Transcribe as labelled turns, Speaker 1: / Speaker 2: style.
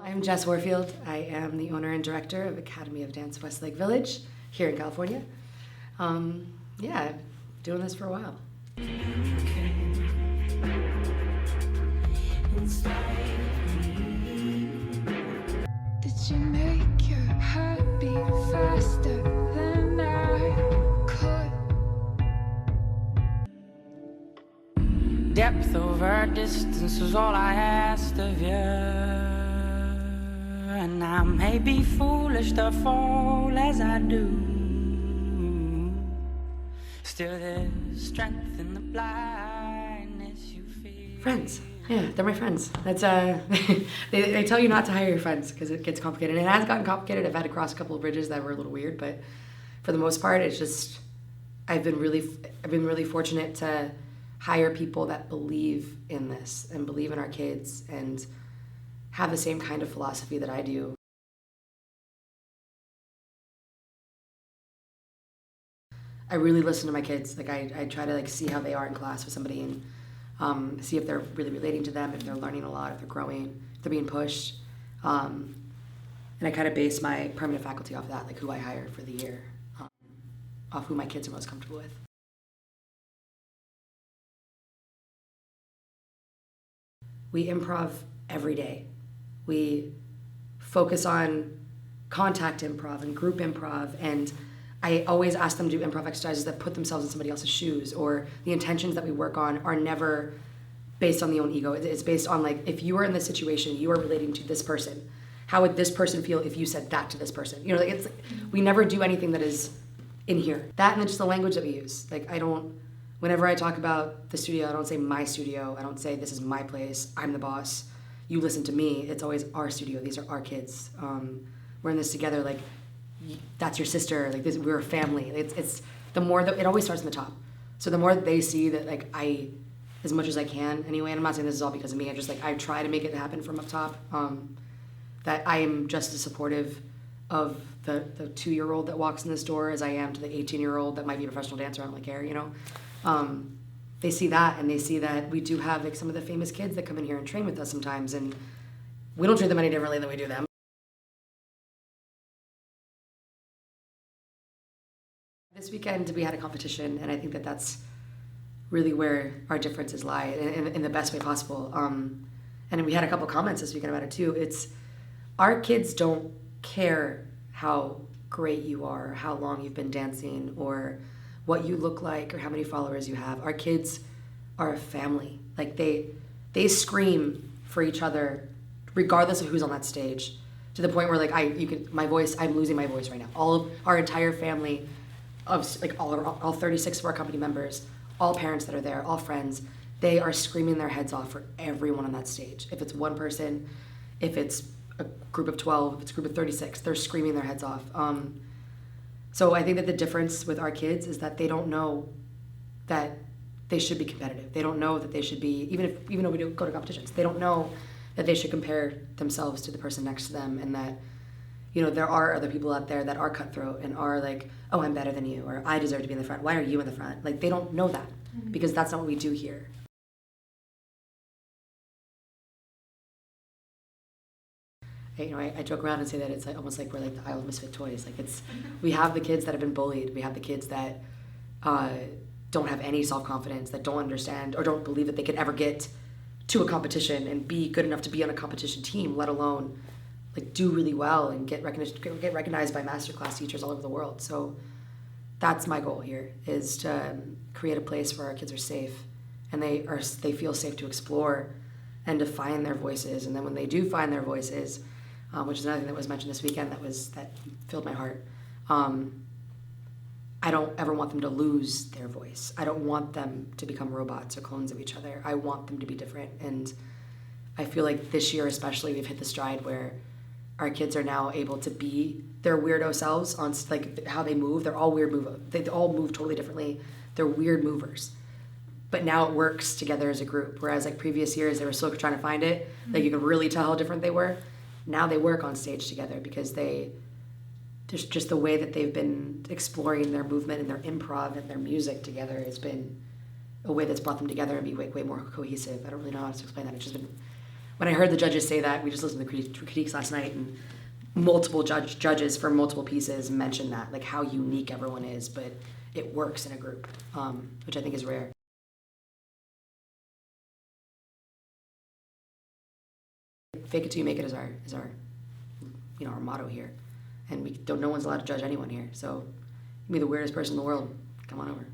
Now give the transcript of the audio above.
Speaker 1: I'm Jess Warfield. I am the owner and director of Academy of Dance Westlake Village here in California. Yeah, doing this for a while.
Speaker 2: Did you make your heart beat faster than I could?
Speaker 3: Depth over distance was all I asked of you. And I may be foolish to fall as I do. Still there's strength in the blindness you feel.
Speaker 1: Friends. Yeah, they're my friends. That's they tell you not to hire your friends because it gets complicated. And it has gotten complicated. I've had to cross a couple of bridges that were a little weird, but for the most part, it's just I've been really fortunate to hire people that believe in this and believe in our kids and have the same kind of philosophy that I do. I really listen to my kids. Like I try to see how they are in class with somebody and see if they're really relating to them, if they're learning a lot, if they're growing, if they're being pushed. And I kind of base my permanent faculty off of that, like who I hire for the year, off who my kids are most comfortable with. We improv every day. We focus on contact improv and group improv, and I always ask them to do improv exercises that put themselves in somebody else's shoes, or the intentions that we work on are never based on the own ego. It's based on if you are in this situation, you are relating to this person. How would this person feel if you said that to this person? We never do anything that is in here. That and just the language that we use. Whenever I talk about the studio, I don't say my studio. I don't say this is my place, I'm the boss, you listen to me. It's always our studio. These are our kids. We're in this together. That's your sister. We're a family. It's the more that it always starts from the top. So the more that they see that I, as much as I can anyway, and I'm not saying this is all because of me. I try to make it happen from up top. That I am just as supportive of the 2-year-old that walks in this door as I am to the 18-year-old that might be a professional dancer. I don't care, They see that, and they see that we do have some of the famous kids that come in here and train with us sometimes, and we don't treat them any differently than we do them. This weekend we had a competition, and I think that that's really where our differences lie in the best way possible. And we had a couple comments this weekend about it too. It's our kids don't care how great you are, how long you've been dancing, or what you look like, or how many followers you have. Our kids are a family. They scream for each other, regardless of who's on that stage, to the point where I'm losing my voice right now. All of our entire family of all 36 of our company members, all parents that are there, all friends, they are screaming their heads off for everyone on that stage. If it's one person, if it's a group of 12, if it's a group of 36, they're screaming their heads off. So I think that the difference with our kids is that they don't know that they should be competitive. They don't know that they should be, even though we do go to competitions, they don't know that they should compare themselves to the person next to them, and that there are other people out there that are cutthroat and are oh, I'm better than you, or I deserve to be in the front. Why are you in the front? They don't know that because that's not what we do here. I joke around and say that it's almost like we're the Isle of Misfit Toys. We have the kids that have been bullied. We have the kids that don't have any self-confidence, that don't understand or don't believe that they could ever get to a competition and be good enough to be on a competition team, let alone do really well and get recognized by masterclass teachers all over the world. So that's my goal here, is to create a place where our kids are safe and they feel safe to explore and to find their voices. And then when they do find their voices, which is another thing that was mentioned this weekend that filled my heart, I don't ever want them to lose their voice. I don't want them to become robots or clones of each other. I want them to be different. And I feel like this year especially, we've hit the stride where our kids are now able to be their weirdo selves on how they move. They're all weird they all move totally differently. They're weird movers. But now it works together as a group. Whereas previous years, they were still trying to find it. You could really tell how different they were. Now they work on stage together because just the way that they've been exploring their movement and their improv and their music together has been a way that's brought them together and be way more cohesive. I don't really know how to explain that. It's just been, when I heard the judges say that, we just listened to the critiques last night, and multiple judges for multiple pieces mentioned that, like how unique everyone is, but it works in a group, which I think is rare. Fake it till you make it is our our motto here, and no one's allowed to judge anyone here. So, you can be the weirdest person in the world. Come on over,